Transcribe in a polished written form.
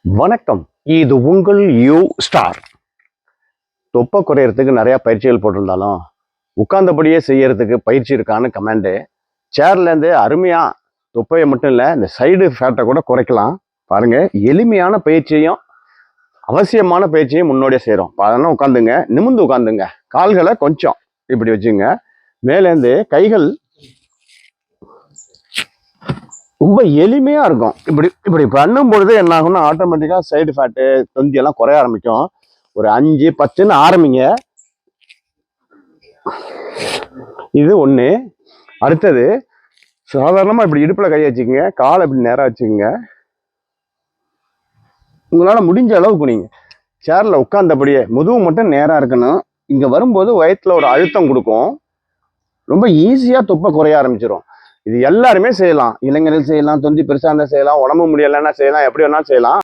வணக்கம். இது உங்கள் யூ ஸ்டார். தொப்பை குறையறதுக்கு நிறைய பயிற்சிகள் போட்டிருந்தாலும் உட்கார்ந்தபடியே செய்யறதுக்கு பயிற்சி இருக்கான்னு கமெண்டு. சேர்லேருந்து அருமையா தொப்பையை மட்டும் இல்லை, இந்த சைடு ஃபேட்டை கூட குறைக்கலாம். பாருங்க, எளிமையான பயிற்சியும் அவசியமான பயிற்சியும் முன்னோடியே செய்கிறோம். அதெல்லாம் உட்காந்துங்க, நிமிந்து உட்காந்துங்க, கால்களை கொஞ்சம் இப்படி வச்சுங்க. மேலேருந்து கைகள் ரொம்ப எளிமையா இருக்கும். இப்படி இப்படி பண்ணும் பொழுது என்ன ஆகும்னா, ஆட்டோமேட்டிக்கா சைடு ஃபேட்டு தொந்தி எல்லாம் குறைய ஆரம்பிக்கும். ஒரு 5 10ன்னு ஆரம்பிங்க. இது ஒண்ணு. அடுத்தது, சாதாரணமா இப்படி இடுப்புல கை வச்சுக்கோங்க, காலை இப்படி நேரா வச்சுக்கோங்க. உங்களால முடிஞ்ச அளவுக்கு நீங்க சேர்ல உட்கார்ந்தபடியே முதுகு மட்டும் நேரா இருக்கணும். இங்க வரும்போது வயிற்றுல ஒரு அழுத்தம் கொடுக்கும். ரொம்ப ஈஸியா தொப்பை குறைய ஆரம்பிச்சிடும். இது எல்லாருமே செய்யலாம். இளைஞர்கள் செய்யலாம், தொந்தி பெருசா இருந்தா செய்யலாம், உடம்பு முடியலைன்னா செய்யலாம், எப்படி வேணாலும் செய்யலாம்.